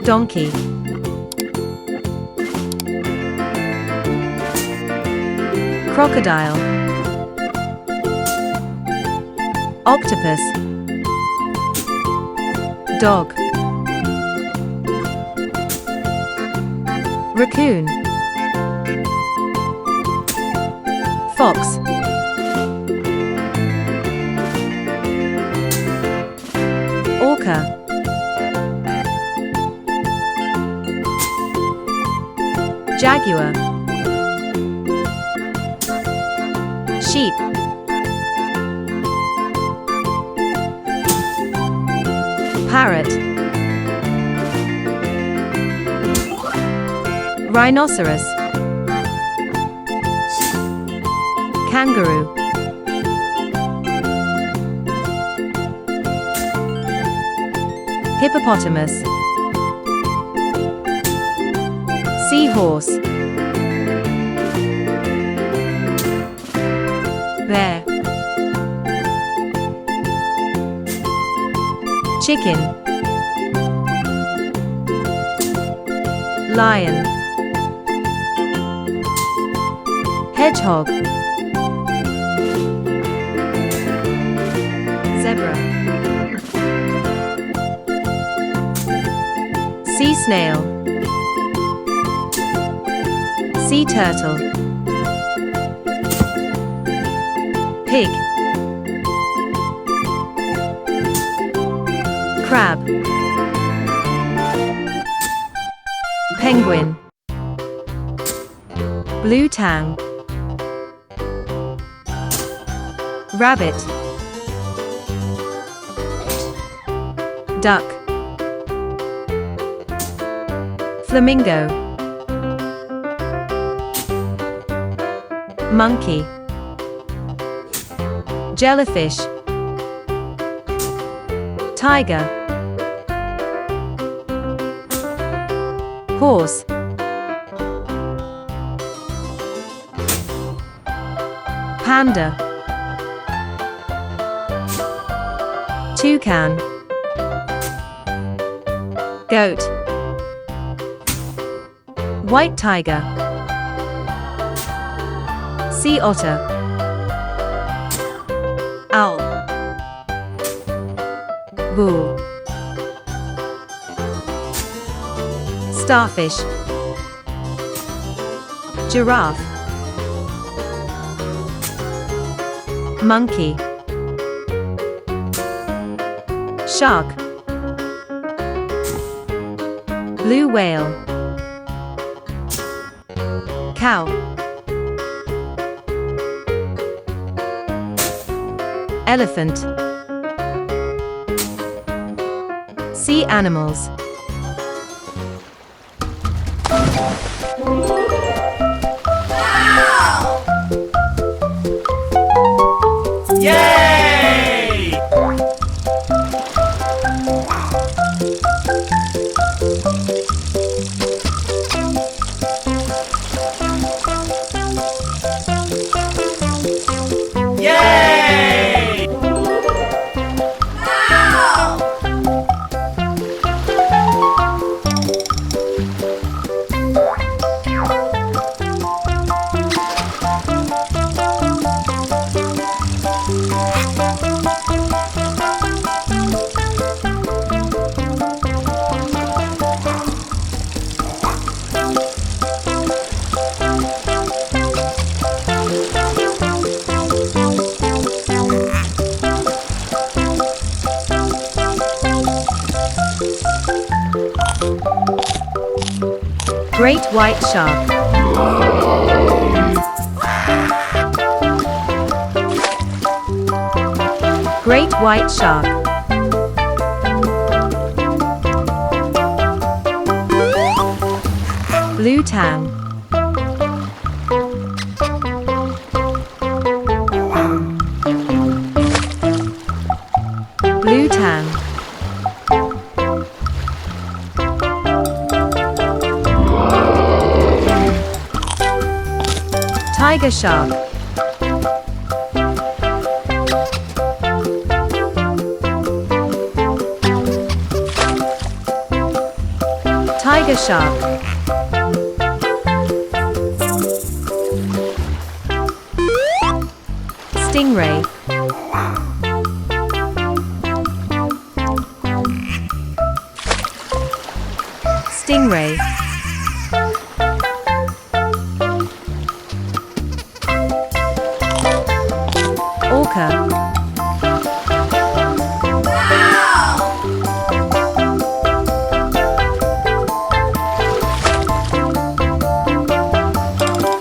Donkey. Crocodile. Octopus. Dog. Raccoon. Fox. Orca. Jaguar. Sheep. Parrot. Rhinoceros. Kangaroo. Hippopotamus. Seahorse. Bear. Chicken. Lion. Hedgehog. Zebra. Sea snail. Sea turtle. Pig. Crab. Penguin. Blue tang. Rabbit. Duck. Flamingo. Monkey. Jellyfish. Tiger. Horse. Panda. Toucan. Goat. White tiger. Sea otter. Owl. Bull. Starfish. Giraffe. Monkey. Shark. Blue whale. Cow. Elephant. Sea animals. Yay! Yay! Great white shark. Great white shark. Blue tang. Blue tang. Tiger shark. Tiger shark. Stingray. Stingray. Orca.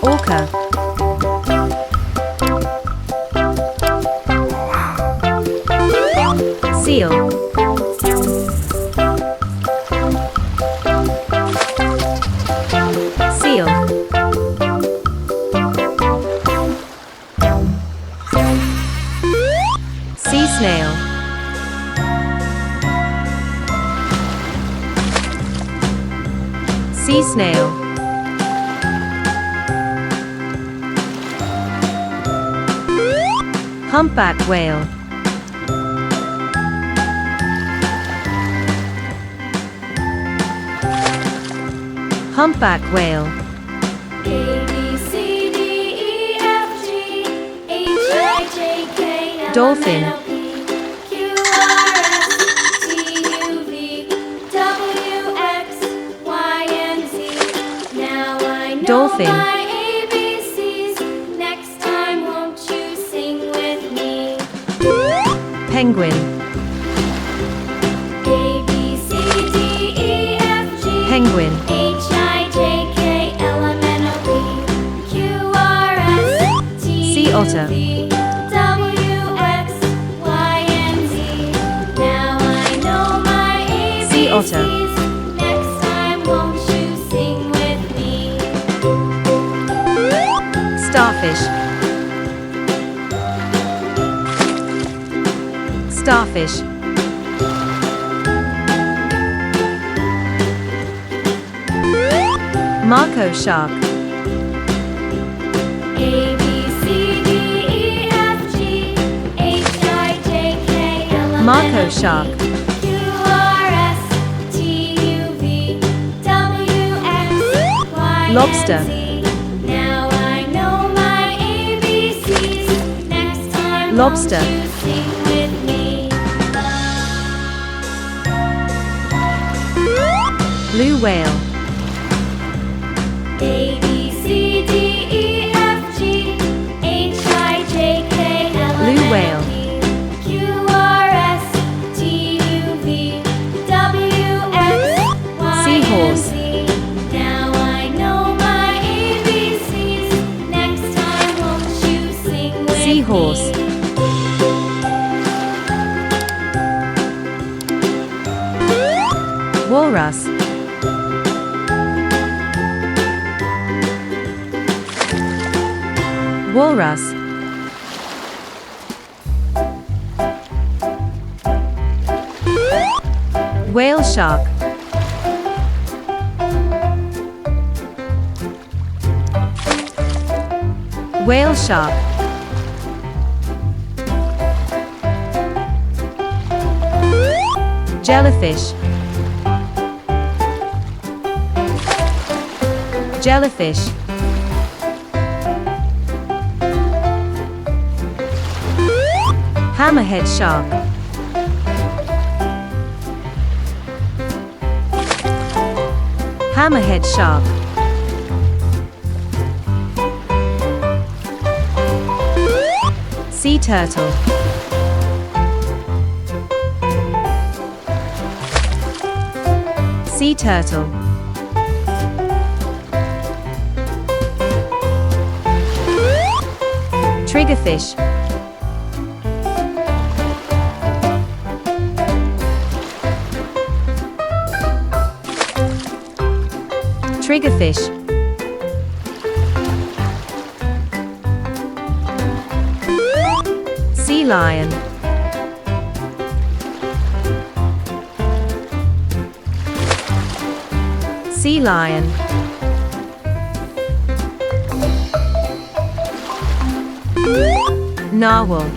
Orca. Seal. Seal. Sea snail. Sea snail. Humpback whale. Humpback whale. Dolphin. Dolphin. Next time, won't you sing with me? Penguin. Penguin. Sea otter. Sea otter. Next time, won't you sing with me? Starfish. Starfish. Mako shark. Mako shark. Lobster. Now I know my ABCs. Next time, Lobster. won't you sing with me? Blue whale. Blue whale. Seahorse. Now I know my ABCs. Next time, won't you sing with Seahorse. me? Walrus. Walrus. Whale shark. Whale shark. Jellyfish. Jellyfish. Hammerhead shark. Hammerhead shark. Sea turtle. Sea turtle. Triggerfish. Triggerfish. Sea lion. Sea lion. Narwhal.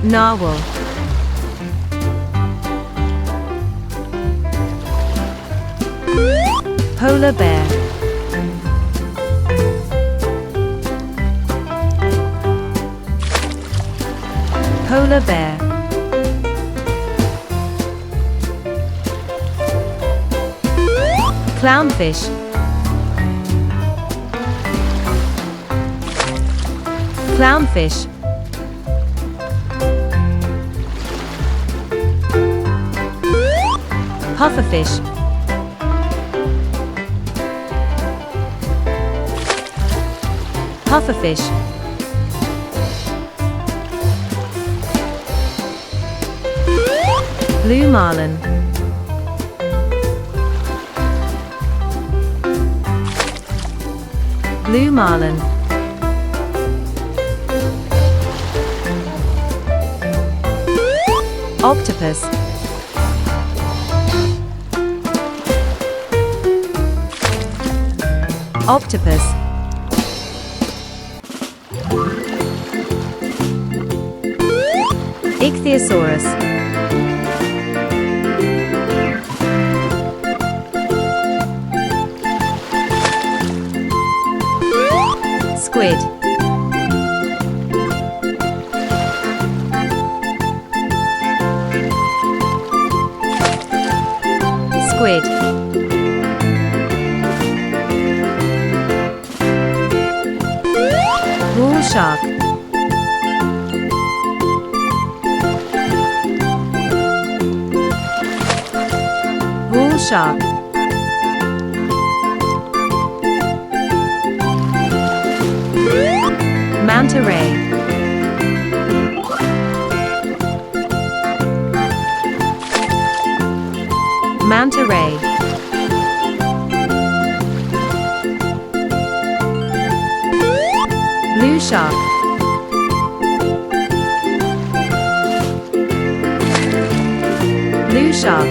narwhal, polar bear, polar bear, clownfish, clownfish, pufferfish, pufferfish, blue marlin, blue marlin, octopus, octopus, ichthyosaurus, squid, squid, bull shark, bull shark, manta ray, manta ray, blue shark, blue shark,